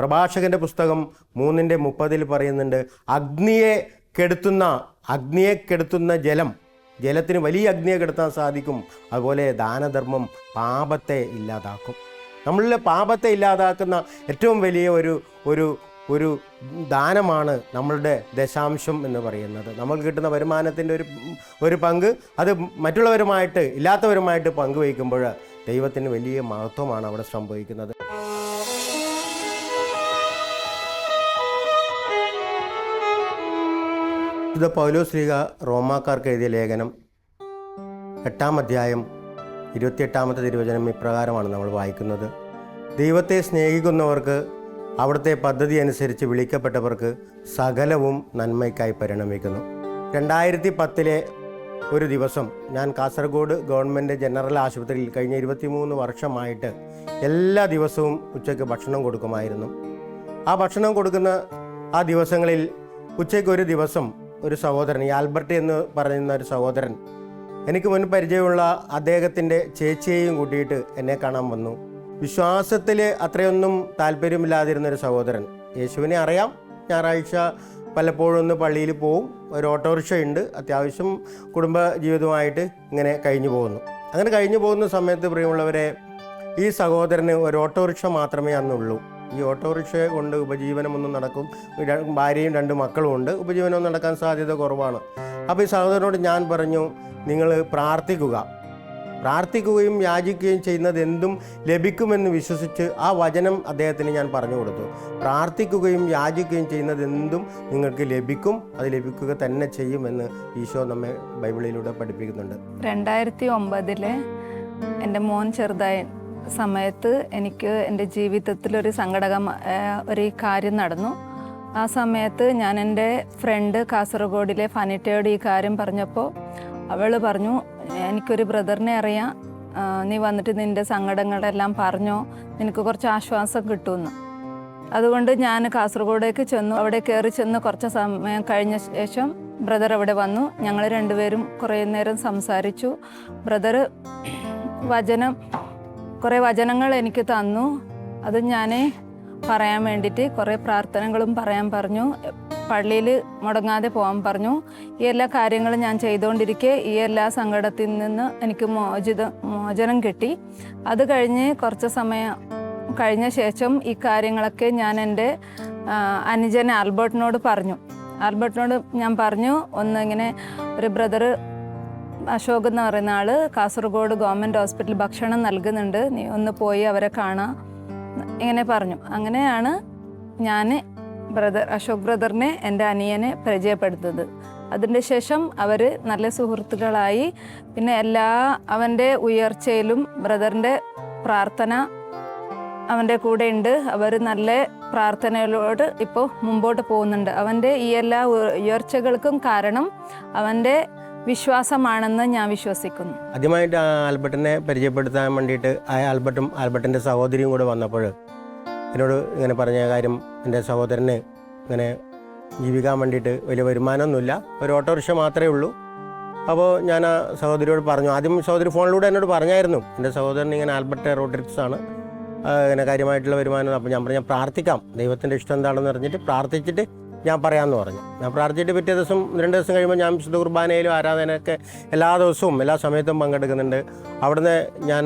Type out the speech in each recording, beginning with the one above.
പ്രഭാഷകൻ്റെ പുസ്തകം 3:30 പറയുന്നുണ്ട്, അഗ്നിയെ കെടുത്തുന്ന ജലത്തിന് വലിയ അഗ്നിയെ കെടുത്താൻ സാധിക്കും. അതുപോലെ ദാനധർമ്മം പാപത്തെ ഇല്ലാതാക്കും. നമ്മളിലെ പാപത്തെ ഇല്ലാതാക്കുന്ന ഏറ്റവും വലിയ ഒരു ദാനമാണ് നമ്മളുടെ ദശാംശം എന്ന് പറയുന്നത്. നമുക്ക് കിട്ടുന്ന വരുമാനത്തിൻ്റെ ഒരു പങ്ക് അത് ഇല്ലാത്തവരുമായിട്ട് പങ്കുവയ്ക്കുമ്പോൾ ദൈവത്തിന് വലിയ മഹത്വമാണ് അവിടെ സംഭവിക്കുന്നത്. ഇത് പൗലോസ് ശ്ലീഹ റോമാക്കാർക്ക് എഴുതിയ ലേഖനം 8-ാം അധ്യായം 28-ാമത്തെ തിരുവചനം ഇപ്രകാരമാണ് നമ്മൾ വായിക്കുന്നത്. ദൈവത്തെ സ്നേഹിക്കുന്നവർക്ക് അവിടുത്തെ പദ്ധതി അനുസരിച്ച് വിളിക്കപ്പെട്ടവർക്ക് സകലവും നന്മയ്ക്കായി പരിണമിക്കുന്നു. 2010 ഒരു ദിവസം ഞാൻ കാസർഗോഡ് ഗവൺമെൻറ് ജനറൽ ആശുപത്രിയിൽ കഴിഞ്ഞ 23 വർഷമായിട്ട് എല്ലാ ദിവസവും ഉച്ചയ്ക്ക് ഭക്ഷണം കൊടുക്കുമായിരുന്നു. ആ ഭക്ഷണം കൊടുക്കുന്ന ആ ദിവസങ്ങളിൽ ഉച്ചയ്ക്ക് ഒരു ദിവസം ഒരു സഹോദരൻ, ആൽബർട്ട് എന്ന് പറയുന്ന ഒരു സഹോദരൻ, എനിക്ക് മുൻ പരിചയമുള്ള അദ്ദേഹത്തിൻ്റെ ചേച്ചിയെയും കൂട്ടിയിട്ട് എന്നെ കാണാൻ വന്നു. വിശ്വാസത്തിൽ അത്രയൊന്നും താല്പര്യമില്ലാതിരുന്നൊരു സഹോദരൻ. യേശുവിനെ അറിയാം, ഞായറാഴ്ച പലപ്പോഴും ഒന്ന് പള്ളിയിൽ പോവും, ഒരു ഓട്ടോറിക്ഷ ഉണ്ട്, അത്യാവശ്യം കുടുംബ ജീവിതമായിട്ട് ഇങ്ങനെ കഴിഞ്ഞു പോകുന്നു. അങ്ങനെ കഴിഞ്ഞു പോകുന്ന സമയത്ത് പ്രിയമുള്ളവരെ, ഈ സഹോദരന് ഒരു ഓട്ടോറിക്ഷ മാത്രമേ അന്നുള്ളൂ. ഈ ഓട്ടോറിക്ഷ കൊണ്ട് ഉപജീവനമൊന്നും നടക്കും, ഭാര്യയും 2 മക്കളും ഉണ്ട്, ഉപജീവനം നടക്കാൻ സാധ്യത കുറവാണ്. അപ്പോൾ ഈ സഹോദരനോട് ഞാൻ പറഞ്ഞു, നിങ്ങൾ പ്രാർത്ഥിക്കുകയും യാചിക്കുകയും ചെയ്യുന്നത് എന്തും ലഭിക്കുമെന്ന് വിശ്വസിച്ച് ആ വചനം അദ്ദേഹത്തിന് ഞാൻ പറഞ്ഞു കൊടുത്തു. പ്രാർത്ഥിക്കുകയും യാചിക്കുകയും ചെയ്യുന്നത് എന്തും നിങ്ങൾക്ക് ലഭിക്കും, അത് ലഭിക്കുക തന്നെ ചെയ്യുമെന്ന് ഈശോ നമ്മെ ബൈബിളിലൂടെ പഠിപ്പിക്കുന്നുണ്ട്. 2009 എൻ്റെ മോൻ ചെറുതായ സമയത്ത് എനിക്ക് എൻ്റെ ജീവിതത്തിലൊരു ഒരു കാര്യം നടന്നു. ആ സമയത്ത് ഞാൻ എൻ്റെ ഫ്രണ്ട് കാസർഗോഡിലെ ഫനിറ്റയോട് ഈ കാര്യം പറഞ്ഞപ്പോൾ അവൾ പറഞ്ഞു, എനിക്കൊരു ബ്രദറിനെ അറിയാം, നീ വന്നിട്ട് നിൻ്റെ സങ്കടങ്ങളെല്ലാം പറഞ്ഞോ, നിനക്ക് കുറച്ച് ആശ്വാസം കിട്ടുമെന്ന്. അതുകൊണ്ട് ഞാൻ കാസർഗോഡേക്ക് ചെന്നു. അവിടെ കയറി ചെന്ന് കുറച്ച് സമയം കഴിഞ്ഞ ശേഷം ബ്രദർ അവിടെ വന്നു. ഞങ്ങൾ 2 പേരും കുറേ നേരം സംസാരിച്ചു. ബ്രദർ കുറേ വചനങ്ങൾ എനിക്ക് തന്നു. അത് ഞാൻ പറയാൻ വേണ്ടിയിട്ട് കുറേ പ്രാർത്ഥനകളും പറയാൻ പറഞ്ഞു. പള്ളിയിൽ മുടങ്ങാതെ പോകാൻ പറഞ്ഞു. ഈ എല്ലാ കാര്യങ്ങളും ഞാൻ ചെയ്തുകൊണ്ടിരിക്കെ ഈ എല്ലാ സങ്കടത്തിൽ നിന്ന് എനിക്ക് മോചനം കിട്ടി. അത് കഴിഞ്ഞ് കുറച്ച് സമയം കഴിഞ്ഞ ശേഷം ഈ കാര്യങ്ങളൊക്കെ ഞാൻ എൻ്റെ അനുജൻ ആൽബർട്ടിനോട് ഞാൻ പറഞ്ഞു, ഇങ്ങനെ ഒരു ബ്രദർ അശോക് എന്ന് പറയുന്ന ആൾ കാസർഗോഡ് ഗവൺമെൻറ് ഹോസ്പിറ്റലിൽ ഭക്ഷണം നൽകുന്നുണ്ട്, നീ ഒന്ന് പോയി അവരെ കാണാം ഇങ്ങനെ പറഞ്ഞു. അങ്ങനെയാണ് ഞാൻ അശോക് ബ്രദറിനെ എൻ്റെ അനിയനെ പരിചയപ്പെടുത്തുന്നത്. അതിൻ്റെ ശേഷം അവർ നല്ല സുഹൃത്തുക്കളായി. പിന്നെ അവൻ്റെ ഉയർച്ചയിലും ബ്രദറിൻ്റെ പ്രാർത്ഥന അവൻ്റെ കൂടെ ഉണ്ട്. അവർ നല്ല പ്രാർത്ഥനയിലോട് ഇപ്പോൾ മുമ്പോട്ട് പോകുന്നുണ്ട്. അവൻ്റെ ഈ എല്ലാ ഉയർച്ചകൾക്കും കാരണം അവൻ്റെ വിശ്വാസമാണെന്ന് ഞാൻ വിശ്വസിക്കുന്നു. ആദ്യമായിട്ട് ആൽബർട്ടിനെ പരിചയപ്പെടുത്താൻ വേണ്ടിയിട്ട് ആൽബർട്ടിൻ്റെ സഹോദരിയും കൂടെ വന്നപ്പോൾ എന്നോട് ഇങ്ങനെ പറഞ്ഞ കാര്യം, എൻ്റെ സഹോദരന് ഇങ്ങനെ ജീവിക്കാൻ വേണ്ടിയിട്ട് വലിയ വരുമാനമൊന്നുമില്ല, ഒരു ഓട്ടോറിക്ഷ മാത്രമേ ഉള്ളൂ. അപ്പോൾ ഞാൻ ആ സഹോദരിയോട് പറഞ്ഞു. ആദ്യം സഹോദരി ഫോണിലൂടെ എന്നോട് പറഞ്ഞായിരുന്നു, എൻ്റെ സഹോദരൻ ഇങ്ങനെ ആൽബർട്ട് റോഡ്രിക്സ് ആണ്, ഇങ്ങനെ കാര്യമായിട്ടുള്ള വരുമാനം. അപ്പോൾ ഞാൻ പറഞ്ഞു, പ്രാർത്ഥിക്കാം, ദൈവത്തിൻ്റെ ഇഷ്ടം എന്താണെന്ന് പറഞ്ഞിട്ട് പ്രാർത്ഥിച്ചിട്ട് ഞാൻ പറയാമെന്ന് പറഞ്ഞു. ഞാൻ പ്രാർത്ഥിച്ചിട്ട് പിറ്റേ ദിവസം 2 ദിവസം കഴിയുമ്പോൾ ഞാൻ വിശുദ്ധ കുർബാനയിലും ആരാധനയൊക്കെ എല്ലാ ദിവസവും എല്ലാ സമയത്തും പങ്കെടുക്കുന്നുണ്ട്. അവിടുന്ന് ഞാൻ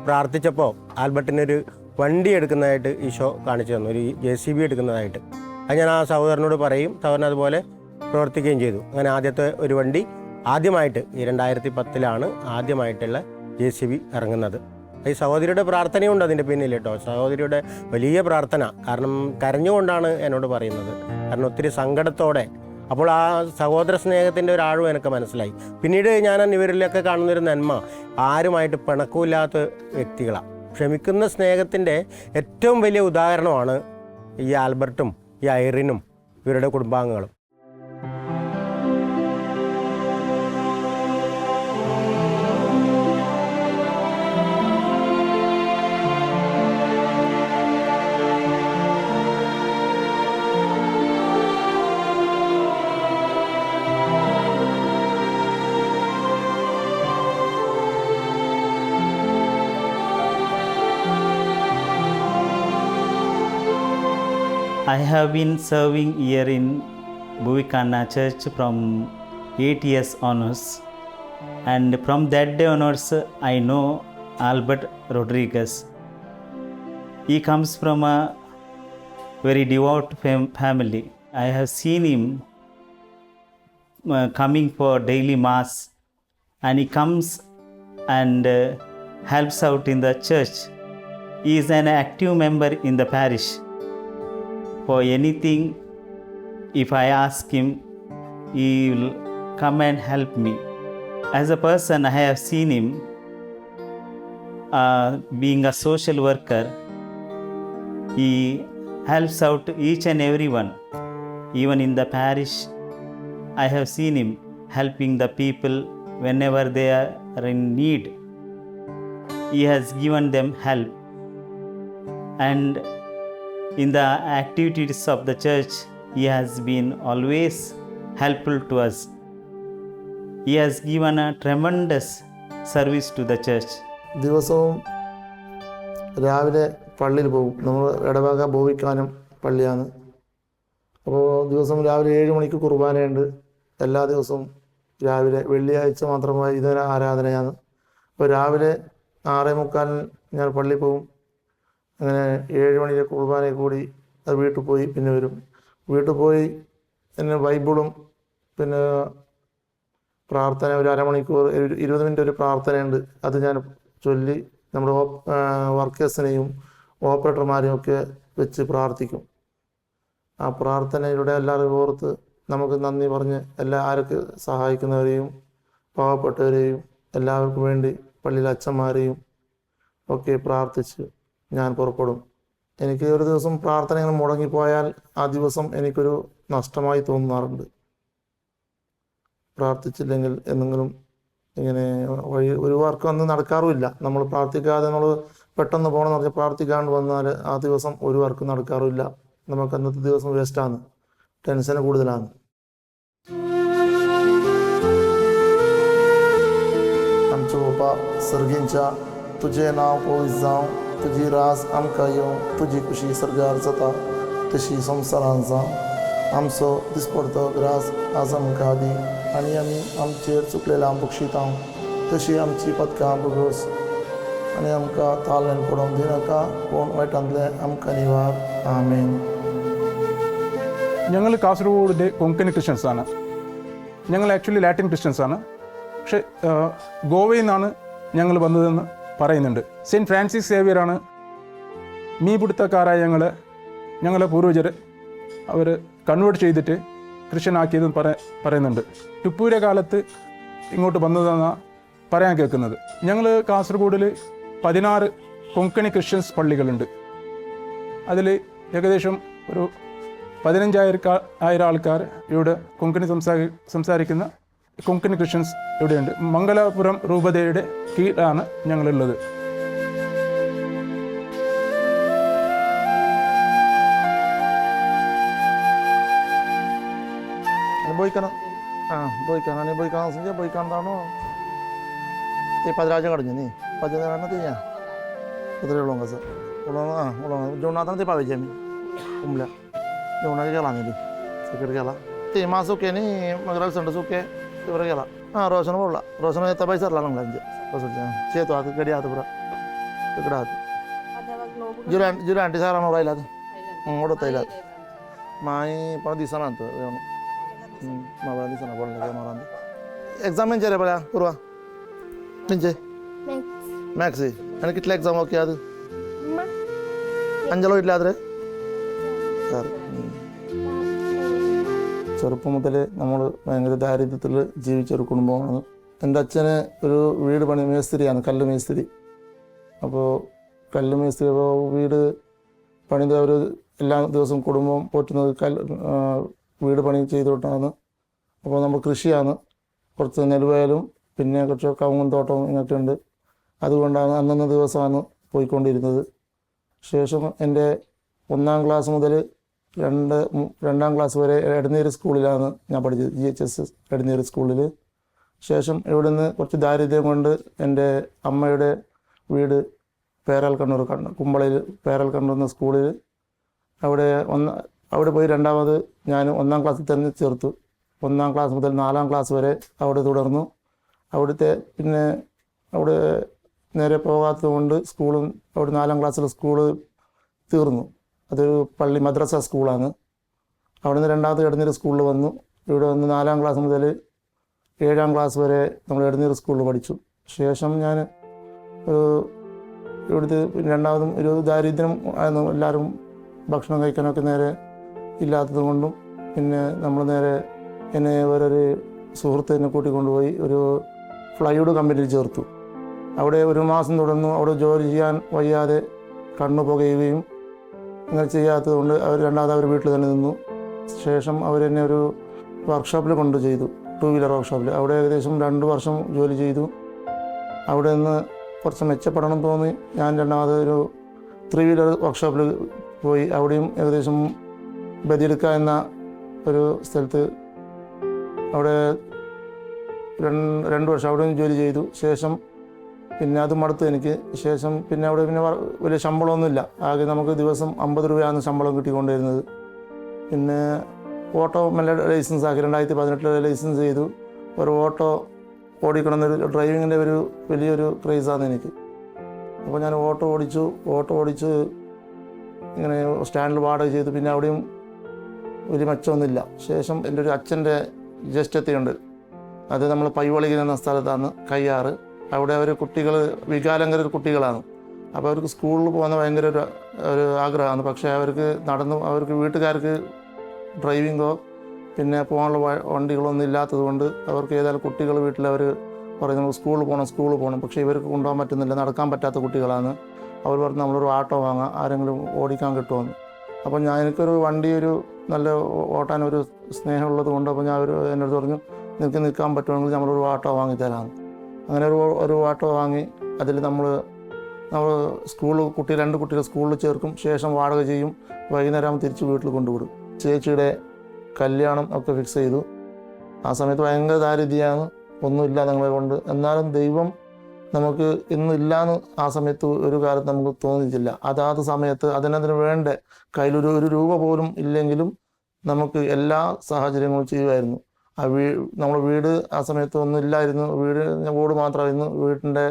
പ്രാർത്ഥിച്ചപ്പോൾ ആൽബർട്ടിനൊരു വണ്ടി എടുക്കുന്നതായിട്ട് ഈശോ കാണിച്ചു തന്നു, ഒരു JCB എടുക്കുന്നതായിട്ട്. അത് ഞാൻ ആ സഹോദരനോട് പറയും, സഹോദരൻ അതുപോലെ പ്രവർത്തിക്കുകയും ചെയ്തു. അങ്ങനെ ആദ്യത്തെ ഒരു വണ്ടി ആദ്യമായിട്ട് ഈ 2010 ആദ്യമായിട്ടുള്ള JCB ഇറങ്ങുന്നത്. ഈ സഹോദരിയുടെ പ്രാർത്ഥനയുണ്ട് അതിൻ്റെ പിന്നിൽ കേട്ടോ, സഹോദരിയുടെ വലിയ പ്രാർത്ഥന. കാരണം കരഞ്ഞുകൊണ്ടാണ് എന്നോട് പറയുന്നത്, കാരണം ഒത്തിരി സങ്കടത്തോടെ. അപ്പോൾ ആ സഹോദര സ്നേഹത്തിൻ്റെ ഒരു ആഴം എനിക്ക് മനസ്സിലായി. പിന്നീട് ഞാൻ ഇവരിലൊക്കെ കാണുന്നൊരു നന്മ, ആരുമായിട്ട് പിണക്കമില്ലാത്ത വ്യക്തികളാണ്. ക്ഷമിക്കുന്ന സ്നേഹത്തിൻ്റെ ഏറ്റവും വലിയ ഉദാഹരണമാണ് ഈ ആൽബർട്ടും ഈ ഐറിനും ഇവരുടെ കുടുംബാംഗങ്ങളും. I have been serving here in Bhuvikana Church from 8 years onwards, and from that day onwards I know Albert Rodriguez. He comes from a very devout family. I have seen him coming for daily mass, and he comes and helps out in the church. He is an active member in the parish. For anything, if I ask him, he will come and help me. As a person, I have seen him being a social worker. He helps out each and everyone. Even in the parish, I have seen him helping the people whenever they are in need. He has given them help. And in the activities of the church, he has been always helpful to us. He has given a tremendous service to the church. ദിവസവും രാവിലെ പള്ളിയിൽ പോകും. നമ്മൾ ഇടവക ഭൂവിക്കാനം പള്ളിയാണ്. അപ്പോൾ ദിവസം രാവിലെ 7 മണിക്ക് കുർബാനയുണ്ട്. എല്ലാ ദിവസവും രാവിലെ, വെള്ളിയാഴ്ച മാത്രമായി ഇതിന് ആരാധനയാണ്. അപ്പോൾ രാവിലെ 6:45 ഞാൻ പള്ളിയിൽ പോകും. അങ്ങനെ 7 മണിക്ക് കുർബാനയിൽ കൂടി അത് വീട്ടിൽ പോയി പിന്നെ വരും. വീട്ടിൽ പോയി പിന്നെ ബൈബിളും പിന്നെ പ്രാർത്ഥന ഒരു അരമണിക്കൂർ 20 മിനിറ്റ് ഒരു പ്രാർത്ഥനയുണ്ട്. അത് ഞാൻ ചൊല്ലി നമ്മുടെ വർക്കേഴ്സിനെയും ഓപ്പറേറ്റർമാരെയും ഒക്കെ വെച്ച് പ്രാർത്ഥിക്കും. ആ പ്രാർത്ഥനയിലൂടെ എല്ലാവരും ഓർത്ത് നമുക്ക് നന്ദി പറഞ്ഞ് ആരൊക്കെ സഹായിക്കുന്നവരെയും പാവപ്പെട്ടവരെയും എല്ലാവർക്കും വേണ്ടി പള്ളിയിലെ അച്ഛന്മാരെയും ഒക്കെ പ്രാർത്ഥിച്ച് ഞാൻ പുറപ്പെടും. എനിക്ക് ഒരു ദിവസം പ്രാർത്ഥന ഇങ്ങനെ മുടങ്ങിപ്പോയാൽ ആ ദിവസം എനിക്കൊരു നഷ്ടമായി തോന്നാറുണ്ട്. പ്രാർത്ഥിച്ചില്ലെങ്കിൽ എന്തെങ്കിലും ഇങ്ങനെ ഒരു വർക്കും അന്ന് നടക്കാറുമില്ല. നമ്മൾ പ്രാർത്ഥിക്കാതെ നമ്മൾ പെട്ടെന്ന് പോകണമെന്ന് പറഞ്ഞാൽ പ്രാർത്ഥിക്കാണ്ട് വന്നാൽ ആ ദിവസം ഒരു വർക്കും നടക്കാറുമില്ല. നമുക്ക് അന്നത്തെ ദിവസം വേസ്റ്റാണ്, ടെൻഷൻ കൂടുതലാണ്. आमचे बाबा सर्गींच्या तुझे नाव पोळीस जावं, तुझी रास आमकां येवं, तुजी खुशी सर्गार जाता तशी संवसारांत जावं. आमचो दिसपडतो ग्रास आज आमकां दी, आनी आमी आमचेर चुकलेलां बक्षितां, तशी आमची पदकां बगोस. आनी आमकां तालनेन पडोवंक दिनाका, पूण वायटांतले आमकां निवार. आमेन. ഞങ്ങൾ കാസർഗോഡ് കൊങ്കണി ക്രിസ്ത്യൻസാണ്. ഞങ്ങൾ ആക്ച്വലി ലാറ്റിൻ ക്രിസ്ത്യൻസാണ്. പക്ഷേ ഗോവയിൽ നിന്നാണ് ഞങ്ങൾ വന്നതെന്ന് പറയുന്നുണ്ട്. സെയിൻറ്റ് ഫ്രാൻസിസ് സേവിയറാണ് മീൻപിടുത്തക്കാരായ ഞങ്ങളെ പൂർവ്വജർ അവർ കൺവേർട്ട് ചെയ്തിട്ട് ക്രിസ്ത്യനാക്കിയതെന്ന് പറയുന്നുണ്ട്. ടിപ്പുവിൻ്റെ കാലത്ത് ഇങ്ങോട്ട് വന്നതെന്നാണ് പറയാൻ കേൾക്കുന്നത്. ഞങ്ങൾ കാസർഗോഡിൽ 16 കൊങ്കണി ക്രിസ്ത്യൻസ് പള്ളികളുണ്ട്. അതിൽ ഏകദേശം ഒരു 15,000 ആൾക്കാർ ഇവിടെ കൊങ്കണി സംസാരിക്കുന്ന കൊങ്കണി ക്രിസ്ത്യൻസ് ഇവിടെയുണ്ട്. മംഗലാപുരം രൂപതയുടെ കീഴിലാണ് ഞങ്ങളുള്ളത്. ബോയ്ക്കണം നീ ബോയ്ക്കാണെന്നാണോ ഈ 10 രാജ്യം കടഞ്ഞു നീ 10 തീയാ ഉള്ളൂ സാർ ഉള്ളൂ ജൂണാത്താണ് തീ പാവിച്ചാമി ഉമ്മില്ല ജൂണാക്ക് കേളാ നീ സെക്രട്ടറി കേളാ തീ മാസമൊക്കെ നീ മകരാൽ സെൻഡ് സുക്കെ ഇവരെ കേളാ ರೋಷನ್ बोला ರೋಷನ್ ಎತ್ತ ಬೈಸರ್ಲ ನಂಗೆ ಅಂಜೆ ರೋಷನ್ ಚೇತು ಅದು ಗಡಿ ಆತು ಪುರ ಕಡೆ ಆತು ಜುರ ಆಂಟಿ ಸಾರ ನೋಡಲ್ಲ ಅದು ಓಡುತ್ತಾ ಅದು ಮಾಯಿ ಪಣ ದಿವಸನ ಅಂತ ಮಾವ ದಿವಸನ ಪಡಲಿಕ್ಕೆ ಮಾರಂದು ಎಕ್ಸಾಮ್ ಏನು ಚೇರೆ ಪಡ್ಯಾ ಪೂರ್ವ ನಿಂಚೆ ಮ್ಯಾಕ್ಸಿ ನನಗೆ ಇಟ್ಲ ಎಕ್ಸಾಮ್ ಓಕೆ ಅದು അഞ്ചലോ ഇല്ല അതിൽ സാർ ചെറുപ്പം മുതൽ നമ്മൾ ഭയങ്കര ദാരിദ്ര്യത്തിൽ ജീവിച്ചൊരു കുടുംബമാണ്. എൻ്റെ അച്ഛന് ഒരു വീട് പണി മേസ്തിരിയാണ്, കല്ല് മേസ്തിരി. അപ്പോൾ കല്ല് മേസ്തിരി വീട് പണിത് അവർ എല്ലാ ദിവസവും കുടുംബം പോറ്റുന്നത് വീട് പണി ചെയ്തുകൊണ്ടാണ്. അപ്പോൾ നമ്മൾ കൃഷിയാണ്, കുറച്ച് നെൽവയലും പിന്നെ കുറച്ച് കവുങ്ങും തോട്ടവും ഇങ്ങോട്ട് ഉണ്ട്. അതുകൊണ്ടാണ് അന്നന്ന ദിവസമാണ് പോയിക്കൊണ്ടിരുന്നത്. ശേഷം എൻ്റെ 1-ാം ക്ലാസ് മുതൽ 2-ാം ക്ലാസ് വരെ എടനീര് സ്കൂളിലാണ് ഞാൻ പഠിച്ചത്, GHS എടനീര് സ്കൂളിൽ. ശേഷം ഇവിടുന്ന് കുറച്ച് ദാരിദ്ര്യം കൊണ്ട് എൻ്റെ അമ്മയുടെ വീട് പേരാൽ കണ്ണൂർ കുമ്പളയിൽ പേരാൽ കണ്ണൂർ എന്ന സ്കൂളിൽ അവിടെ അവിടെ പോയി രണ്ടാമത് ഞാൻ 1-ാം ക്ലാസ്സിൽ തന്നെ ചേർത്തു. 1-ാം ക്ലാസ് മുതൽ 4-ാം ക്ലാസ് വരെ അവിടെ തുടർന്നു. അവിടുത്തെ പിന്നെ അവിടെ നേരെ പോകാത്തത് കൊണ്ട് സ്കൂളും അവിടെ 4-ാം ക്ലാസ്സിലെ സ്കൂള് തീർന്നു. അതൊരു പള്ളി മദ്രസ സ്കൂളാണ്. അവിടെ നിന്ന് രണ്ടാമത് എടനീർ സ്കൂളിൽ വന്നു. ഇവിടെ വന്ന് 4-ാം ക്ലാസ് മുതൽ 7-ാം ക്ലാസ് വരെ നമ്മൾ എടനീർ സ്കൂളിൽ പഠിച്ചു. ശേഷം ഞാൻ ഇവിടുത്തെ രണ്ടാമതും ഒരു ദാരിദ്ര്യം ആയിരുന്നു. എല്ലാവരും ഭക്ഷണം കഴിക്കാനൊക്കെ നേരെ ഇല്ലാത്തത് കൊണ്ടും പിന്നെ നമ്മൾ നേരെ എന്നെ വേറൊരു സുഹൃത്ത് എന്നെ കൂട്ടിക്കൊണ്ടുപോയി ഒരു ഫ്ലൈവുഡ് കമ്പനിയിൽ ചേർത്തു. അവിടെ 1 മാസം തുടർന്നു. അവിടെ ജോലി ചെയ്യാൻ വയ്യാതെ കണ്ണു പുകയുകയും അങ്ങനെ ചെയ്യാത്തത് കൊണ്ട് രണ്ടാമത് അവർ വീട്ടിൽ തന്നെ നിന്നു. ശേഷം അവരെന്നെ ഒരു വർക്ക്ഷോപ്പിൽ കൊണ്ട് ചെയ്തു, 2 വീലർ വർക്ക്ഷോപ്പിൽ. അവിടെ ഏകദേശം 2 വർഷം ജോലി ചെയ്തു. അവിടെ നിന്ന് കുറച്ച് മെച്ചപ്പെടണം തോന്നി ഞാൻ രണ്ടാമത് ഒരു 3 വീലർ വർക്ക്ഷോപ്പിൽ പോയി. അവിടെയും ഏകദേശം ബദിയെടുക്ക എന്ന ഒരു സ്ഥലത്ത് അവിടെ 2 വർഷം അവിടെയും ജോലി ചെയ്തു. ശേഷം പിന്നെ അത് മടുത്തു എനിക്ക്. ശേഷം പിന്നെ അവിടെ പിന്നെ വലിയ ശമ്പളമൊന്നുമില്ല. ആകെ നമുക്ക് ദിവസം 50 രൂപയാണ് ശമ്പളം കിട്ടിക്കൊണ്ടിരുന്നത്. പിന്നെ ഓട്ടോ മെല്ലെ ലൈസൻസ് ആക്കി 2018 ലൈസൻസ് ചെയ്തു. ഒരു ഓട്ടോ ഓടിക്കണമെന്നൊരു ഡ്രൈവിങ്ങിൻ്റെ ഒരു വലിയൊരു ക്രേസാണ് എനിക്ക്. അപ്പോൾ ഞാൻ ഓട്ടോ ഓടിച്ച് ഇങ്ങനെ സ്റ്റാൻഡിൽ വാടക ചെയ്തു. പിന്നെ അവിടെയും വലിയ മെച്ചമൊന്നുമില്ല. ശേഷം എൻ്റെ ഒരു അച്ഛൻ്റെ ജ്യേഷ്ഠതയുണ്ട്, അത് നമ്മൾ പൈവളികൻ എന്ന സ്ഥലത്താണ്, കയ്യാറ്. അവിടെ അവർ കുട്ടികൾ വികലാംഗര കുട്ടികളാണ്. അപ്പോൾ അവർക്ക് സ്കൂളിൽ പോകുന്ന ഭയങ്കര ഒരു ആഗ്രഹമാണ്. പക്ഷേ അവർക്ക് വീട്ടുകാർക്ക് ഡ്രൈവിങ്ങോ പിന്നെ പോകാനുള്ള വണ്ടികളൊന്നും ഇല്ലാത്തത് കൊണ്ട് അവർക്ക് ഏതായാലും കുട്ടികൾ വീട്ടിൽ അവർ പറയും നമുക്ക് സ്കൂളിൽ പോകണം. പക്ഷേ ഇവർക്ക് കൊണ്ടുപോകാൻ പറ്റുന്നില്ല, നടക്കാൻ പറ്റാത്ത കുട്ടികളാണ്. അവർ പറഞ്ഞ് നമ്മളൊരു ആട്ടോ വാങ്ങാം, ആരെങ്കിലും ഓടിക്കാൻ കിട്ടുമെന്ന്. അപ്പോൾ എനിക്കൊരു വണ്ടി നല്ല ഓട്ടാനൊരു സ്നേഹമുള്ളത് കൊണ്ട് അപ്പോൾ ഞാൻ എന്നോട് പറഞ്ഞു നിനക്ക് നിൽക്കാൻ പറ്റുമെങ്കിൽ നമ്മളൊരു ആട്ടോ വാങ്ങിത്തരാമെന്ന്. അങ്ങനെ ഒരു ആട്ടോ വാങ്ങി. അതിൽ നമ്മൾ സ്കൂളിൽ 2 കുട്ടികൾ സ്കൂളിൽ ചേർക്കും. ശേഷം വാടക ചെയ്യും. വൈകുന്നേരം തിരിച്ച് വീട്ടിൽ കൊണ്ടുവിടും. ചേച്ചിയുടെ കല്യാണം ഒക്കെ ഫിക്സ് ചെയ്തു. ആ സമയത്ത് ഭയങ്കര ദാരിദ്ര്യമാണ്, ഒന്നുമില്ല ഞങ്ങളെ കൊണ്ട്. എന്നാലും ദൈവം നമുക്ക് ഇന്നില്ലാന്ന് ആ സമയത്ത് ഒരു കാലത്ത് നമുക്ക് തോന്നിയിട്ടില്ല. അതാത് സമയത്ത് അതിനതിന് വേണ്ട കയ്യിലൊരു രൂപ പോലും ഇല്ലെങ്കിലും നമുക്ക് എല്ലാ സാഹചര്യങ്ങളും ചെയ്യുമായിരുന്നു. നമ്മുടെ വീട് ആ സമയത്ത് ഒന്നും ഇല്ലായിരുന്നു. വീട് ഓട് മാത്രമായിരുന്നു. വീടിൻ്റെ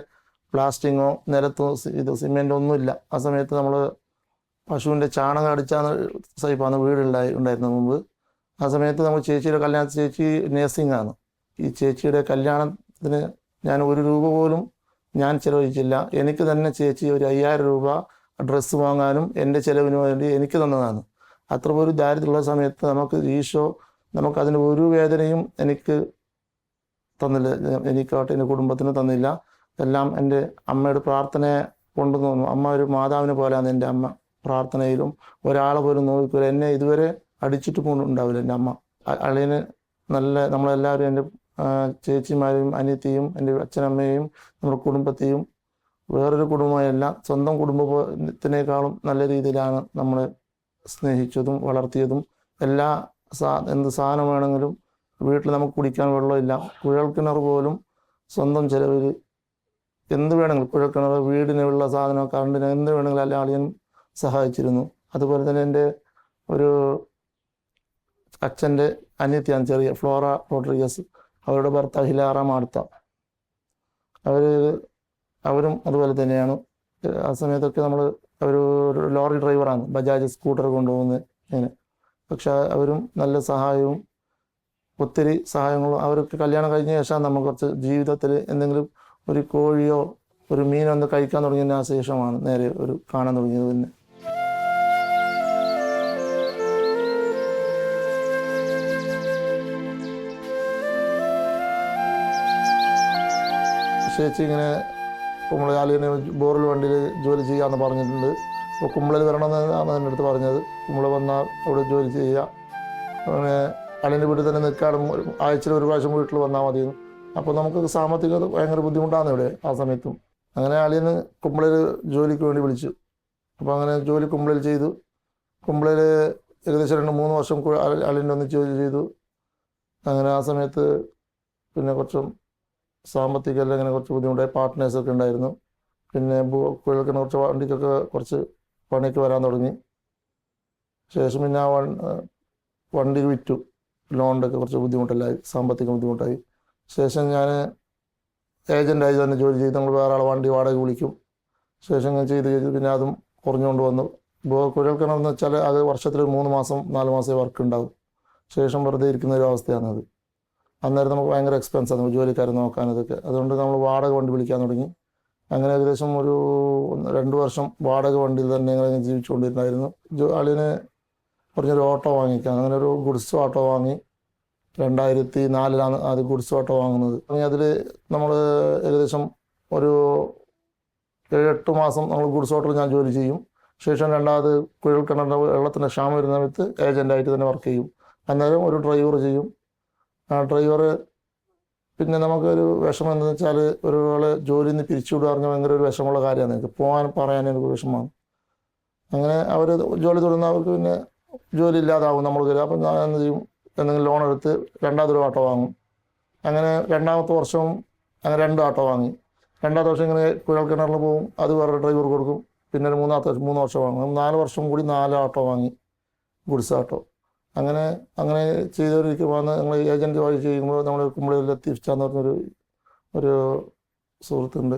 പ്ലാസ്റ്റിങ്ങോ നിലത്തോ സിമെൻറ്റോ ഒന്നുമില്ല. ആ സമയത്ത് നമ്മൾ പശുവിൻ്റെ ചാണകം അടിച്ചാണ് സൈപ്പാണ് ഉണ്ടായിരുന്നത് മുമ്പ്. ആ സമയത്ത് നമ്മൾ ചേച്ചിയുടെ കല്യാണത്തിൽ ചേച്ചി നേഴ്സിംഗാണ്. ഈ ചേച്ചിയുടെ കല്യാണത്തിന് ഞാൻ 1 രൂപ പോലും ഞാൻ ചിലവഴിച്ചില്ല. എനിക്ക് തന്നെ ചേച്ചി ഒരു 5000 രൂപ ഡ്രസ്സ് വാങ്ങാനും എൻ്റെ ചിലവിന് വേണ്ടി എനിക്ക് തന്നതാണ്. അത്ര ഒരു ദാരിദ്ര്യമുള്ള സമയത്ത് നമുക്കതിന് ഒരു വേദനയും എനിക്ക് തന്നില്ല. എനിക്കാവട്ടെ എൻ്റെ കുടുംബത്തിന് തന്നില്ല. എല്ലാം എൻ്റെ അമ്മയുടെ പ്രാർത്ഥനയെ കൊണ്ടു തോന്നുന്നു. അമ്മ ഒരു മാതാവിനെ പോലെയാണ് എൻ്റെ അമ്മ. പ്രാർത്ഥനയിലും ഒരാളെ പോലും നോക്കിക്കൂല. എന്നെ ഇതുവരെ അടിച്ചിട്ട് കൊണ്ടുണ്ടാവില്ല എൻ്റെ അമ്മ. അളിയന് നമ്മളെല്ലാവരും എൻ്റെ ചേച്ചിമാരെയും അനിയത്തിയും എൻ്റെ അച്ഛനമ്മയെയും നമ്മുടെ കുടുംബത്തെയും വേറൊരു കുടുംബമല്ല സ്വന്തം കുടുംബത്തിനേക്കാളും നല്ല രീതിയിലാണ് നമ്മളെ സ്നേഹിച്ചതും വളർത്തിയതും. എന്ത് സാധനം വേണമെങ്കിലും വീട്ടിൽ നമുക്ക് കുടിക്കാൻ വെള്ളമില്ല, കുഴൽക്കിണർ പോലും സ്വന്തം ചിലവിൽ എന്ത് വേണമെങ്കിലും കുഴൽക്കിണർ വീടിനുള്ള സാധനം കറണ്ടിന് എന്ത് വേണമെങ്കിലും എല്ലാ അളിയനും സഹായിച്ചിരുന്നു. അതുപോലെ തന്നെ എൻ്റെ ഒരു അച്ഛൻ്റെ അനിയത്തിയാണ് ചെറിയ ഫ്ലോറ റോഡ്രിഗസ്, അവരുടെ ഭർത്താവ് ഹിലാറ മാർത്ത, അവരും അതുപോലെ തന്നെയാണ്. ആ സമയത്തൊക്കെ ഒരു ലോറി ഡ്രൈവറാണ്, ബജാജ് സ്കൂട്ടർ കൊണ്ടുപോകുന്നതിന്. പക്ഷെ അവരും നല്ല സഹായവും ഒത്തിരി സഹായങ്ങളും. അവർക്ക് കല്യാണം കഴിഞ്ഞ ശേഷം നമുക്ക് കുറച്ച് ജീവിതത്തിൽ എന്തെങ്കിലും ഒരു കോഴിയോ ഒരു മീനോ ഒന്ന് കഴിക്കാൻ തുടങ്ങിയതിന് ശേഷമാണ് നേരെ കാണാൻ തുടങ്ങിയത് തന്നെ. ചേച്ചി ഇങ്ങനെ കുമ്പളാലിന് ബോറിൽ വണ്ടിയിൽ ജോലി ചെയ്യാമെന്ന് പറഞ്ഞിട്ടുണ്ട്. അപ്പോൾ കുമ്പളയിൽ വരണമെന്നാണ് എൻ്റെ അടുത്ത് പറഞ്ഞത്. കുമ്പള വന്നാൽ അവിടെ ജോലി ചെയ്യുക, അങ്ങനെ അളിയൻ്റെ വീട്ടിൽ തന്നെ നിൽക്കാനും ആഴ്ചയിൽ 1 പ്രാവശ്യം വീട്ടിൽ വന്നാൽ മതിയെന്ന്. അപ്പോൾ നമുക്ക് സാമ്പത്തിക ഭയങ്കര ബുദ്ധിമുട്ടാണ് ഇവിടെ ആ സമയത്തും. അങ്ങനെ അളിയന് കുമ്പളയിൽ ജോലിക്ക് വേണ്ടി വിളിച്ചു. അപ്പോൾ അങ്ങനെ ജോലി കുമ്പളയിൽ ചെയ്തു. കുമ്പളയിൽ ഏകദേശം 2-3 വർഷം അളിയൻ്റെ ഒന്നിച്ച് ജോലി ചെയ്തു. അങ്ങനെ ആ സമയത്ത് പിന്നെ കുറച്ചും സാമ്പത്തികമെല്ലാം ഇങ്ങനെ കുറച്ച് ബുദ്ധിമുട്ടായി. പാർട്ട്നേഴ്സൊക്കെ ഉണ്ടായിരുന്നു. പിന്നെ കുഴൽക്കിണർ കുറച്ച് വണ്ടിക്കൊക്കെ കുറച്ച് പണിയൊക്കെ വരാൻ തുടങ്ങി. ശേഷം പിന്നെ ആ വണ്ടി വിറ്റു. ലോണിൻ്റെ ഒക്കെ കുറച്ച് ബുദ്ധിമുട്ടില്ലായി, സാമ്പത്തിക ബുദ്ധിമുട്ടായി. ശേഷം ഞാൻ ഏജൻ്റായി തന്നെ ജോലി ചെയ്ത് നമ്മൾ വേറെ ആളെ വണ്ടി വാടക വിളിക്കും. ശേഷം ഞാൻ ചെയ്ത് പിന്നെ അതും കുറഞ്ഞുകൊണ്ട് വന്നു. ഇപ്പോൾ കുഴൽക്കിണറെന്ന് വെച്ചാൽ അത് വർഷത്തിൽ 3 മാസം 4 മാസമേ വർക്ക് ഉണ്ടാവും. ശേഷം വെറുതെ ഇരിക്കുന്ന ഒരു അവസ്ഥയാണത്. അന്നേരം നമുക്ക് ഭയങ്കര എക്സ്പെൻസാണ് ജോലിക്കാരെ നോക്കാൻ ഇതൊക്കെ. അതുകൊണ്ട് നമ്മൾ വാടക വണ്ടി വിളിക്കാൻ തുടങ്ങി. അങ്ങനെ ഏകദേശം ഒരു 2 വർഷം വാടക വണ്ടിയിൽ തന്നെ ഇങ്ങനെ ജീവിച്ചുകൊണ്ടിരുന്നായിരുന്നു. ആളിന് പറഞ്ഞൊരു ഓട്ടോ വാങ്ങിക്കാൻ, അങ്ങനെ ഒരു ഗുഡ്സ് ഓട്ടോ വാങ്ങി. 2004 അത് ഗുഡ്സ് ഓട്ടോ വാങ്ങുന്നത്. അതിൽ നമ്മൾ ഏകദേശം ഒരു 7-8 മാസം നമ്മൾ ഗുഡ്സ് ഓട്ടോയിൽ ഞാൻ ജോലി ചെയ്യും. ശേഷം രണ്ടാമത് കുഴൽക്കിണറിൻ്റെ വെള്ളത്തിൻ്റെ ക്ഷാമം വരുന്ന സമയത്ത് ഏജൻ്റായിട്ട് തന്നെ വർക്ക് ചെയ്യും. അന്നേരം ഒരു ഡ്രൈവർ ചെയ്യും. ആ ഡ്രൈവർ പിന്നെ നമുക്കൊരു വിഷമം എന്താണെന്ന് വെച്ചാൽ ഒരാളെ ജോലിയിൽ നിന്ന് പിരിച്ചുവിടുക പറഞ്ഞാൽ ഭയങ്കര ഒരു വിഷമമുള്ള കാര്യമാണ്. എനിക്ക് പോകാൻ പറയാൻ എനിക്ക് വിഷമമാണ്. അങ്ങനെ അവർ ജോലി തുടർന്ന് അവർക്ക് പിന്നെ ജോലി ഇല്ലാതാവും നമ്മൾ കയറി. അപ്പം ഞാൻ എന്ത് ചെയ്യും, എന്തെങ്കിലും ലോൺ എടുത്ത് രണ്ടാമതൊരു ഓട്ടോ വാങ്ങും. അങ്ങനെ രണ്ടാമത്തെ വർഷവും അങ്ങനെ 2 ഓട്ടോ വാങ്ങി. രണ്ടാമത്തെ വർഷം ഇങ്ങനെ കുഴൽക്കിണറിൽ പോകും, അത് വേറെ ഡ്രൈവർ കൊടുക്കും. പിന്നെ ഒരു 3 വർഷം വാങ്ങും. 4 വർഷം കൂടി 4 ഓട്ടോ വാങ്ങി, ഗുഡ്സ് ഓട്ടോ. അങ്ങനെ ചെയ്തവരിക്കുമ്പോൾ നമ്മൾ ഏജൻറ്റ് വഴി ചെയ്യുമ്പോൾ നമ്മൾ കുമ്പളയിൽ ലത്തീഫ്ച്ചാന്ന് പറഞ്ഞൊരു സുഹൃത്തുണ്ട്.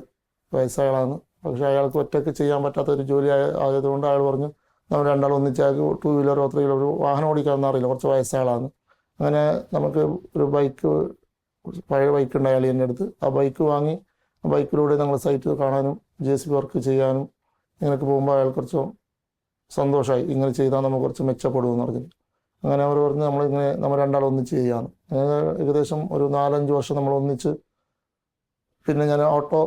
വയസ്സായാളാണ്. പക്ഷേ അയാൾക്ക് ഒറ്റയ്ക്ക് ചെയ്യാൻ പറ്റാത്തൊരു ജോലി ആയതുകൊണ്ട് അയാൾ പറഞ്ഞു നമ്മൾ രണ്ടാളും ഒന്നിച്ചാക്കി 2 വീലറോ 3 വീലറോ ഒരു വാഹനം ഓടിക്കാമെന്ന് അറിയില്ല, കുറച്ച് വയസ്സായാളാണ്. അങ്ങനെ നമുക്ക് ഒരു ബൈക്ക്, പഴയ ബൈക്ക് ഉണ്ട് അയാൾ എൻ്റെ അടുത്ത്. ആ ബൈക്ക് വാങ്ങി ആ ബൈക്കിലൂടെ നമ്മൾ സൈറ്റ് കാണാനും JCB വർക്ക് ചെയ്യാനും ഇങ്ങനെയൊക്കെ പോകുമ്പോൾ അയാൾ കുറച്ച് സന്തോഷമായി. ഇങ്ങനെ ചെയ്താൽ നമുക്ക് കുറച്ച് മെച്ചപ്പെടുമെന്ന് പറഞ്ഞു. അങ്ങനെ അവർ പറഞ്ഞ് നമ്മൾ രണ്ടാളും ഒന്നിച്ച് ചെയ്യാമെന്ന്. അങ്ങനെ ഏകദേശം ഒരു 4-5 വർഷം നമ്മൾ ഒന്നിച്ച്. പിന്നെ ഞാൻ ഓട്ടോ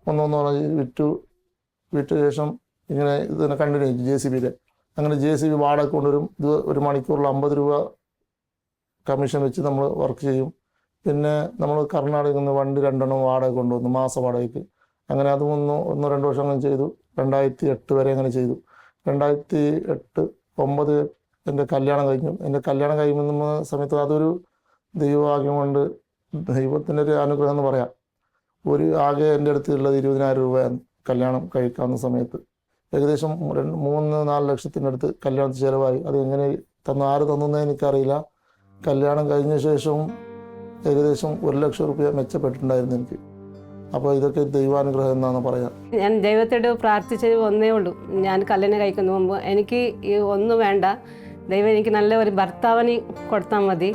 ഒന്നൊന്ന് പറഞ്ഞ് വിറ്റ ശേഷം ഇങ്ങനെ ഇതിനെ കണ്ടിന്യൂ ചെയ്തു JCBയിൽ. അങ്ങനെ JCB വാടക കൊണ്ടുവരും. ഇത് ഒരു മണിക്കൂറിൽ 50 രൂപ കമ്മീഷൻ വെച്ച് നമ്മൾ വർക്ക് ചെയ്യും. പിന്നെ നമ്മൾ കർണാടകയിൽ നിന്ന് വണ്ടി 2 എണ്ണം വാടക കൊണ്ടുവന്നു, മാസ വാടകയ്ക്ക്. അങ്ങനെ അതും 1-2 വർഷം അങ്ങനെ ചെയ്തു. 2008 വരെ അങ്ങനെ ചെയ്തു. 2008-9 എൻ്റെ കല്യാണം കഴിഞ്ഞു. എൻ്റെ കല്യാണം കഴിയുന്ന സമയത്ത് അതൊരു ദൈവഭാഗ്യം കൊണ്ട്, ദൈവത്തിൻ്റെ ഒരു അനുഗ്രഹം എന്ന് പറയാം. ആകെ എൻ്റെ അടുത്തുള്ളത് 20,000 രൂപയാണ് കല്യാണം കഴിക്കാവുന്ന സമയത്ത്. ഏകദേശം 3-4 ലക്ഷത്തിൻ്റെ അടുത്ത് കല്യാണത്തിന് ചിലവായി. അത് എങ്ങനെ ആര് തന്നതെന്ന് എനിക്കറിയില്ല. കല്യാണം കഴിഞ്ഞ ശേഷവും ഏകദേശം 1 ലക്ഷം രൂപ മെച്ചപ്പെട്ടിട്ടുണ്ടായിരുന്നു എനിക്ക്. അപ്പോൾ ഇതൊക്കെ ദൈവാനുഗ്രഹം എന്നാണ് പറയാം. ഞാൻ ദൈവത്തോട് പ്രാർത്ഥിച്ചത് ഒന്നേ ഉള്ളൂ. ഞാൻ കല്യാണം കഴിക്കുന്ന മുമ്പ് എനിക്ക് ഈ ഒന്നും വേണ്ട, ദൈവം എനിക്ക് നല്ല ഒരു ഭർത്താവിനെ കൊടുത്താൽ മതി.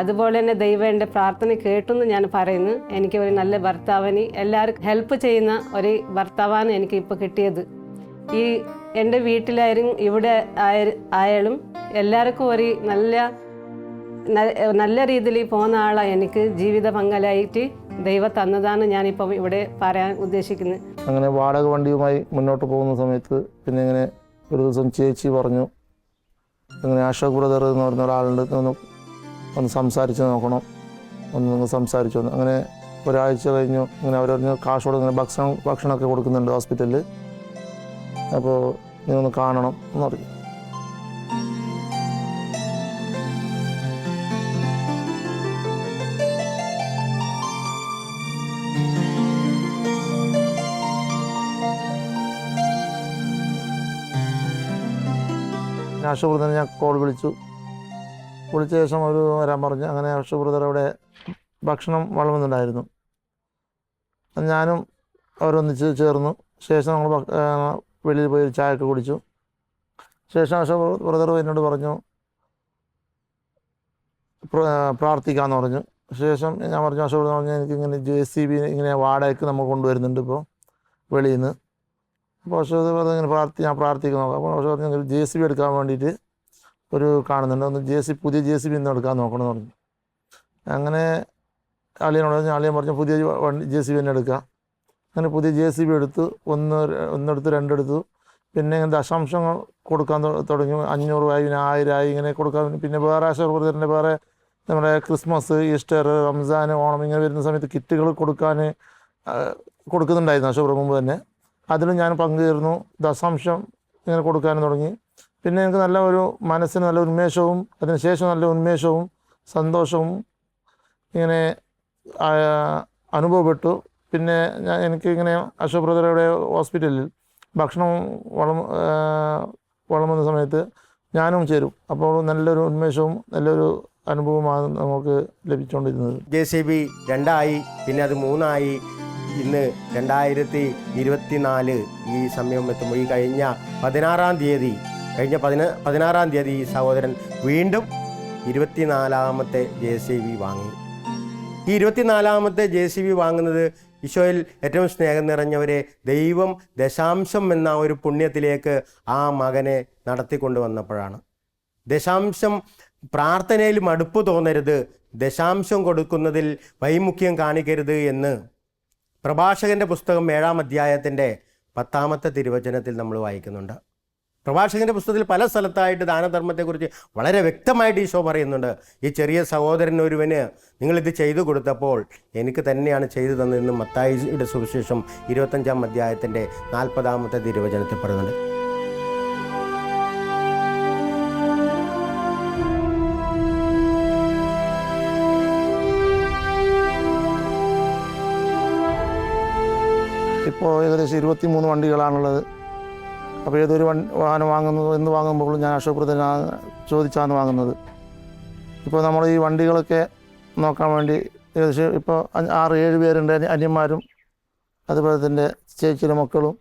അതുപോലെ തന്നെ ദൈവം എൻ്റെ പ്രാർത്ഥന കേട്ടെന്ന് ഞാൻ പറയുന്നു. എനിക്ക് ഒരു നല്ല ഭർത്താവിന് എല്ലാവർക്കും ഹെൽപ്പ് ചെയ്യുന്ന ഒരു ഭർത്താവാണ് എനിക്ക് ഇപ്പോൾ കിട്ടിയത്. ഈ എൻ്റെ വീട്ടിലായാലും ഇവിടെ ആയാലും എല്ലാവർക്കും ഒരു നല്ല രീതിയിൽ പോകുന്ന ആളാണ് എനിക്ക് ജീവിത പങ്കാളിയായിട്ട് ദൈവം തന്നതാണ് ഞാനിപ്പം ഇവിടെ പറയാൻ ഉദ്ദേശിക്കുന്നത്. അങ്ങനെ വാടക വണ്ടിയുമായി മുന്നോട്ട് പോകുന്ന സമയത്ത് പിന്നെ ഇങ്ങനെ ഒരു ദിവസം ചേച്ചി പറഞ്ഞു, ഇങ്ങനെ അശോക് ബ്രദർ എന്ന് പറഞ്ഞ ഒരാളുണ്ട്, ഒന്ന് സംസാരിച്ച് നോക്കണം, ഒന്ന് സംസാരിച്ചു വന്നു. അങ്ങനെ ഒരാഴ്ച കഴിഞ്ഞു. ഇങ്ങനെ അവർ പറഞ്ഞു കാശോട് ഇങ്ങനെ ഭക്ഷണമൊക്കെ കൊടുക്കുന്നുണ്ട് ഹോസ്പിറ്റലിൽ, അപ്പോൾ നീ ഒന്ന് കാണണം എന്ന് പറഞ്ഞു. അശോക് ബ്രദറിനെ ഞാൻ കോൾ വിളിച്ച ശേഷം അവർ വരാൻ പറഞ്ഞു. അങ്ങനെ അശോക് ബ്രദർ അവിടെ ഭക്ഷണം വളമുന്നുണ്ടായിരുന്നു. ഞാനും അവരൊന്നിച്ച് ചേർന്നു. ശേഷം നമ്മൾ വെളിയിൽ പോയി ഒരു ചായയൊക്കെ കുടിച്ചു. ശേഷം അശോക് ബ്രദർ എന്നോട് പറഞ്ഞു പ്രാർത്ഥിക്കാമെന്ന് പറഞ്ഞു. ശേഷം ഞാൻ പറഞ്ഞു, അശോക് ബ്രദർ പറഞ്ഞു എനിക്കിങ്ങനെ JCB ഇങ്ങനെ വാടകയ്ക്ക് നമ്മൾ കൊണ്ടുവരുന്നുണ്ട് ഇപ്പോൾ വെളിയിൽ നിന്ന്. അപ്പോൾ അശോക് ബ്രദർ ഇങ്ങനെ ഞാൻ പ്രാർത്ഥിക്കുന്നു. അപ്പോൾ അശോക് പറഞ്ഞു JCB എടുക്കാൻ വേണ്ടിയിട്ട് ഒരു കാണുന്നുണ്ട്, ഒന്ന് പുതിയ JCB ഇന്ന് എടുക്കാൻ നോക്കണമെന്ന് പറഞ്ഞു. അങ്ങനെ അളിയനോട് പറഞ്ഞു. അളിയൻ പറഞ്ഞു പുതിയ JCB തന്നെ എടുക്കുക. അങ്ങനെ പുതിയ JCB എടുത്തു. ഒന്നെടുത്തു, 2 എടുത്തു. പിന്നെ ഇങ്ങനെ ദശാംശങ്ങൾ കൊടുക്കാൻ തുടങ്ങി. 500 ആയി, 1000 ആയി, ഇങ്ങനെ കൊടുക്കാൻ. പിന്നെ വേറെ അശോക് ബ്രദറിൻ്റെ വേറെ നമ്മുടെ ക്രിസ്മസ്, ഈസ്റ്റർ, റംസാൻ, ഓണം ഇങ്ങനെ വരുന്ന സമയത്ത് കിറ്റുകൾ കൊടുക്കുന്നുണ്ടായിരുന്നു അശോക് ബ്രദർ മുമ്പ് തന്നെ. അതിലും ഞാൻ പങ്കുചേർന്നു. ദശാംശം ഇങ്ങനെ കൊടുക്കാനും തുടങ്ങി. പിന്നെ എനിക്ക് നല്ല ഒരു മനസ്സിന് നല്ല ഉന്മേഷവും അതിനുശേഷം നല്ല ഉന്മേഷവും സന്തോഷവും ഇങ്ങനെ അനുഭവപ്പെട്ടു. പിന്നെ എനിക്കിങ്ങനെ അശോക് ബ്രദറുടെ ഹോസ്പിറ്റലിൽ ഭക്ഷണം വളമുന്ന സമയത്ത് ഞാനും ചേരും. അപ്പോൾ നല്ലൊരു ഉന്മേഷവും നല്ലൊരു അനുഭവമാണ് നമുക്ക് ലഭിച്ചുകൊണ്ടിരുന്നത്. JCB 2 ആയി, പിന്നെ അത് 3 ആയി. ഇന്ന് 2024 ഈ സമയം എത്തുമ്പോൾ ഈ കഴിഞ്ഞ 16-ാം തീയതി ഈ സഹോദരൻ വീണ്ടും 24-ാമത്തെ JCB വാങ്ങി. ഈ 24-ാമത്തെ JCB വാങ്ങുന്നത് ഈശോയിൽ ഏറ്റവും സ്നേഹം നിറഞ്ഞവരെ, ദൈവം ദശാംശം എന്ന ഒരു പുണ്യത്തിലേക്ക് ആ മകനെ നടത്തിക്കൊണ്ടുവന്നപ്പോഴാണ്. ദശാംശം പ്രാർത്ഥനയിൽ മടുപ്പ് തോന്നരുത്, ദശാംശം കൊടുക്കുന്നതിൽ വൈമുഖ്യം കാണിക്കരുത് എന്ന് പ്രഭാഷകൻ്റെ പുസ്തകം 7-ാം അധ്യായത്തിൻ്റെ 10-ാമത്തെ തിരുവചനത്തിൽ നമ്മൾ വായിക്കുന്നുണ്ട്. പ്രഭാഷകൻ്റെ പുസ്തകത്തിൽ പല സ്ഥലത്തായിട്ട് ദാനധർമ്മത്തെക്കുറിച്ച് വളരെ വ്യക്തമായിട്ട് ഈശോ പറയുന്നുണ്ട്. ഈ ചെറിയ സഹോദരൻ ഒരുവന് നിങ്ങളിത് ചെയ്തു കൊടുത്തപ്പോൾ എനിക്ക് തന്നെയാണ് ചെയ്തു തന്നതെന്ന് മത്തായിയുടെ സുവിശേഷം 25-ാം അധ്യായത്തിൻ്റെ 40-ാമത്തെ തിരുവചനത്തിൽ പറയുന്നുണ്ട്. ഇപ്പോൾ ഏകദേശം 23 വണ്ടികളാണുള്ളത്. അപ്പോൾ ഏതൊരു വാഹനം വാങ്ങുമ്പോൾ ഞാൻ അശോകപ്രദന ചോദിച്ചാണ് വാങ്ങുന്നത്. ഇപ്പോൾ നമ്മൾ ഈ വണ്ടികളൊക്കെ നോക്കാൻ വേണ്ടി ഏകദേശം ഇപ്പോൾ 6-7 പേരുണ്ട്, അന്യന്മാരും അതുപോലെ തന്നെ ചേച്ചിയുടെ മക്കളും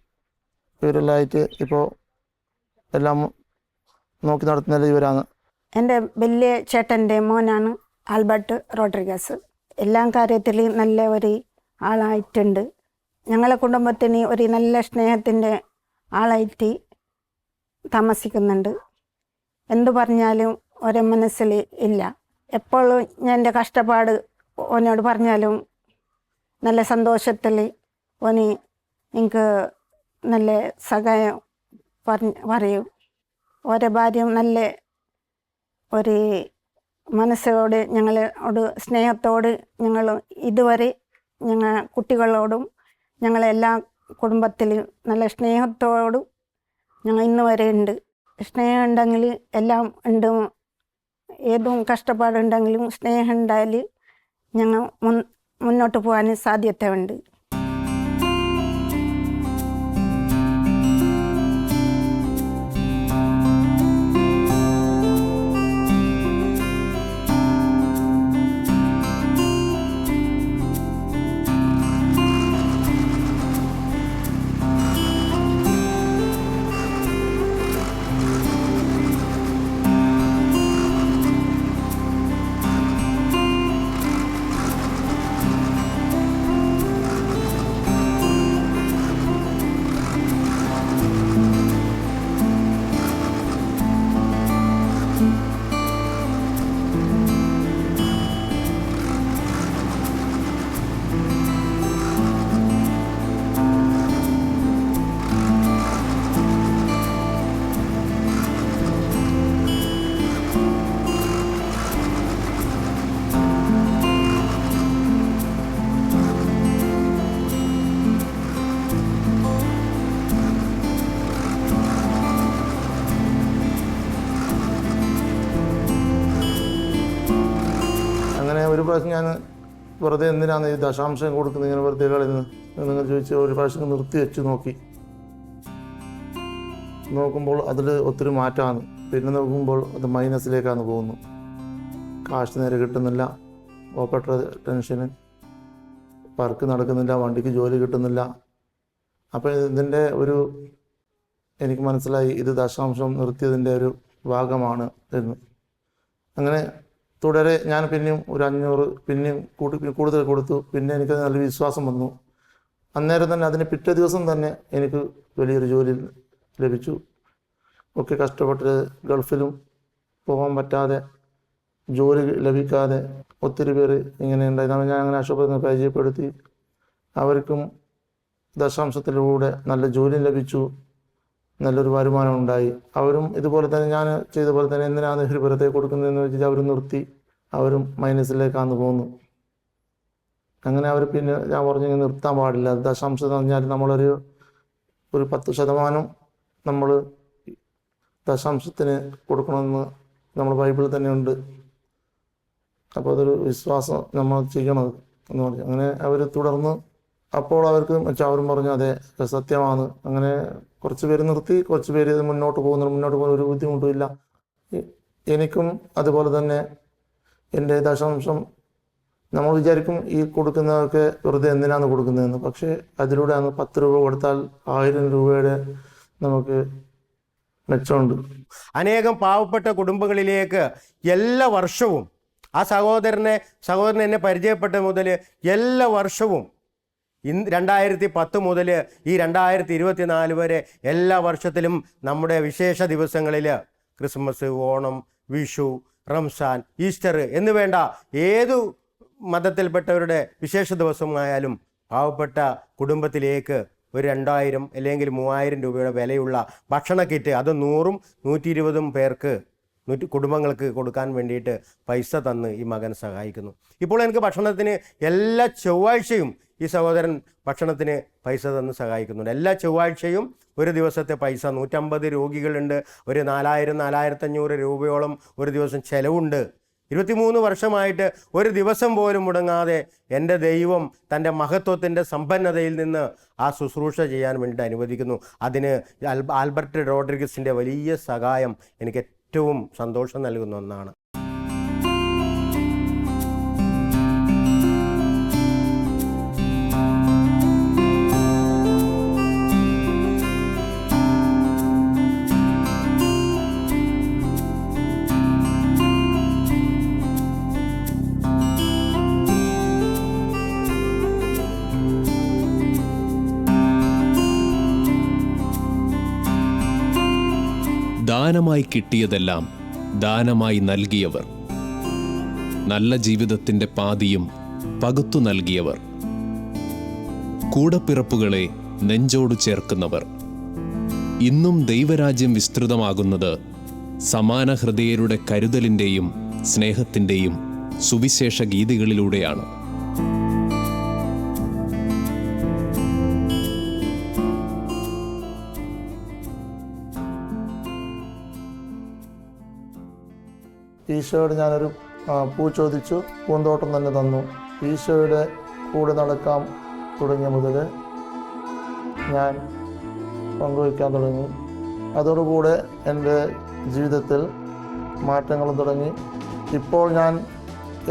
ഇവരെല്ലാമായിട്ട് ഇപ്പോൾ എല്ലാം നോക്കി നടത്തുന്നത് ഇവരാണ്. എൻ്റെ വലിയ ചേട്ടൻ്റെ മോനാണ് ആൽബർട്ട് റോഡ്രിഗസ്. എല്ലാ കാര്യത്തിലും നല്ല ഒരു ആളായിട്ടുണ്ട്. ഞങ്ങളെ കുടുംബത്തിന് ഒരു നല്ല സ്നേഹത്തിൻ്റെ ആളായിട്ട് താമസിക്കുന്നുണ്ട്. എന്തു പറഞ്ഞാലും ഒരേ മനസ്സിൽ ഇല്ല. എപ്പോഴും ഞാൻ എൻ്റെ കഷ്ടപ്പാട് ഓനോട് പറഞ്ഞാലും നല്ല സന്തോഷത്തിൽ ഓന് എനിക്ക് നല്ല സഹായം പറയും. ഓരോ ഭാര്യയും നല്ല ഒരു മനസ്സോട് ഞങ്ങളോട് സ്നേഹത്തോട് ഞങ്ങൾ ഇതുവരെ ഞങ്ങൾ കുട്ടികളോടും ഞങ്ങളെല്ലാ കുടുംബത്തിലും നല്ല സ്നേഹത്തോടും ഞങ്ങൾ ഇന്ന് വരെ ഉണ്ട്. സ്നേഹം ഉണ്ടെങ്കിൽ എല്ലാം ഉണ്ട്. ഏതും കഷ്ടപ്പാടുണ്ടെങ്കിലും സ്നേഹം ഉണ്ടായാൽ ഞങ്ങൾ മുന്നോട്ട് പോകാൻ സാധ്യതയുണ്ട്. ഒരു പ്രാവശ്യം ഞാൻ വെറുതെ എന്തിനാണ് ഈ ദശാംശം കൊടുക്കുന്നത്, ഇങ്ങനെ വെറുതെ കളയുന്നത് നിങ്ങൾ ചോദിച്ച് ഒരു പ്രാവശ്യം നിർത്തി വെച്ച് നോക്കുമ്പോൾ അതിൽ ഒത്തിരി മാറ്റമാണ്. പിന്നെ നോക്കുമ്പോൾ അത് മൈനസിലേക്കാണ് പോകുന്നു. കാശ് നേരെ കിട്ടുന്നില്ല, ഓപ്പറേറ്റർ ടെൻഷന്, വർക്ക് നടക്കുന്നില്ല, വണ്ടിക്ക് ജോലി കിട്ടുന്നില്ല. അപ്പോൾ ഇതിൻ്റെ എനിക്ക് മനസ്സിലായി ഇത് ദശാംശം നിർത്തിയതിൻ്റെ ഒരു ഭാഗമാണ് എന്ന്. അങ്ങനെ തുടരെ ഞാൻ പിന്നെയും ഒരു 500 പിന്നെയും കൂടുതൽ കൊടുത്തു. പിന്നെ എനിക്ക് നല്ല വിശ്വാസം വന്നു. അന്നേരം തന്നെ അതിന് പിറ്റേ ദിവസം തന്നെ എനിക്ക് വലിയൊരു ജോലി ലഭിച്ചു. ഒക്കെ കഷ്ടപ്പെട്ട് ഗൾഫിലും പോകാൻ പറ്റാതെ, ജോലി ലഭിക്കാതെ ഒത്തിരി പേര് ഇങ്ങനെ ഉണ്ടായിരുന്നു. ഞാൻ അങ്ങനെ അശോകനെ പരിചയപ്പെടുത്തി. അവർക്കും ദശാംശത്തിലൂടെ നല്ല ജോലി ലഭിച്ചു, നല്ലൊരു വരുമാനം ഉണ്ടായി. അവരും ഇതുപോലെ തന്നെ ഞാൻ ചെയ്ത പോലെ തന്നെ എന്തിനാണ് ഒരു വെറുതെ കൊടുക്കുന്നതെന്ന് വെച്ചിട്ട് അവർ നിർത്തി. അവരും മൈനസിലേക്കാണ് പോകുന്നു. അങ്ങനെ അവർ പിന്നെ ഞാൻ പറഞ്ഞു നിർത്താൻ പാടില്ല. ദശാംശം എന്ന് പറഞ്ഞാൽ നമ്മളൊരു 10% നമ്മൾ ദശാംശത്തിന് കൊടുക്കണമെന്ന് നമ്മൾ ബൈബിളിൽ തന്നെ ഉണ്ട്. അപ്പോൾ അതൊരു വിശ്വാസം നമ്മൾ ചെയ്യണത് എന്ന് പറഞ്ഞു. അങ്ങനെ അവർ തുടർന്ന് അപ്പോൾ അവർക്ക് അവരും പറഞ്ഞു അതെ സത്യമാണ്. അങ്ങനെ കുറച്ച് പേര് നിർത്തി, കുറച്ച് പേര് മുന്നോട്ട് പോകുന്ന ഒരു ബുദ്ധിമുട്ടുമില്ല. എനിക്കും അതുപോലെ തന്നെ എൻ്റെ ദശാംശം നമ്മൾ വിചാരിക്കും ഈ കൊടുക്കുന്നതൊക്കെ വെറുതെ എന്തിനാണ് കൊടുക്കുന്നതെന്ന്. പക്ഷേ അതിലൂടെയാണ് 10 രൂപ കൊടുത്താൽ 1000 രൂപയുടെ നമുക്ക് മെച്ചമുണ്ട്. അനേകം പാവപ്പെട്ട കുടുംബങ്ങളിലേക്ക് എല്ലാ വർഷവും ആ സഹോദരൻ എന്നെ പരിചയപ്പെട്ട മുതൽ എല്ലാ വർഷവും 2010 മുതൽ ഈ 2024 വരെ എല്ലാ വർഷത്തിലും നമ്മുടെ വിശേഷ ദിവസങ്ങളിൽ ക്രിസ്മസ്, ഓണം, വിഷു, റംസാൻ, ഈസ്റ്റർ എന്ന് വേണ്ട ഏതു മതത്തിൽപ്പെട്ടവരുടെ വിശേഷ ദിവസമായാലും പാവപ്പെട്ട കുടുംബത്തിലേക്ക് ഒരു 2000 അല്ലെങ്കിൽ 3000 രൂപയുടെ വിലയുള്ള ഭക്ഷണ കിറ്റ്, അത് 100ഉം 120ഉം പേർക്ക് കുടുംബങ്ങൾക്ക് കൊടുക്കാൻ വേണ്ടിയിട്ട് പൈസ തന്ന് ഈ മകൻ സഹായിക്കുന്നു. ഇപ്പോൾ എനിക്ക് ഭക്ഷണത്തിന് എല്ലാ ചൊവ്വാഴ്ചയും ഈ സഹോദരൻ ഭക്ഷണത്തിന് പൈസ തന്ന് സഹായിക്കുന്നുണ്ട്. എല്ലാ ചൊവ്വാഴ്ചയും ഒരു ദിവസത്തെ പൈസ 150 രോഗികളുണ്ട്. ഒരു 4000-4500 രൂപയോളം ഒരു ദിവസം ചിലവുണ്ട്. 23 വർഷമായിട്ട് ഒരു ദിവസം പോലും മുടങ്ങാതെ എൻ്റെ ദൈവം തൻ്റെ മഹത്വത്തിൻ്റെ സമ്പന്നതയിൽ നിന്ന് ആ ശുശ്രൂഷ ചെയ്യാൻ വേണ്ടിയിട്ട് അനുവദിക്കുന്നു. അതിന് ആൽബർട്ട് റോഡ്രിഗസിൻ്റെ വലിയ സഹായം എനിക്ക് ഏറ്റവും സന്തോഷം നൽകുന്ന ഒന്നാണ്. ദാനമായി കിട്ടിയതെല്ലാം ദാനമായി നൽകിയവർ, നല്ല ജീവിതത്തിൻ്റെ പാതിയും പകുത്തു നൽകിയവർ, കൂടപ്പിറപ്പുകളെ നെഞ്ചോട് ചേർക്കുന്നവർ. ഇന്നും ദൈവരാജ്യം വിസ്തൃതമാകുന്നത് സമാന ഹൃദയരുടെ കരുതലിൻ്റെയും സ്നേഹത്തിൻ്റെയും സുവിശേഷ ഗീതികളിലൂടെയാണ്. ഈശോയോട് ഞാനൊരു പൂ ചോദിച്ചു, പൂന്തോട്ടം തന്നെ തന്നു. ഈശോയുടെ കൂടെ നടക്കാൻ തുടങ്ങിയ മുതൽ ഞാൻ പങ്കുവയ്ക്കാൻ തുടങ്ങി. അതോടുകൂടെ എൻ്റെ ജീവിതത്തിൽ മാറ്റങ്ങളും തുടങ്ങി. ഇപ്പോൾ ഞാൻ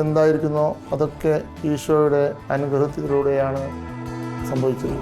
എന്തായിരിക്കുന്നോ അതൊക്കെ ഈശോയുടെ അനുഗ്രഹത്തിലൂടെയാണ് സംഭവിച്ചത്.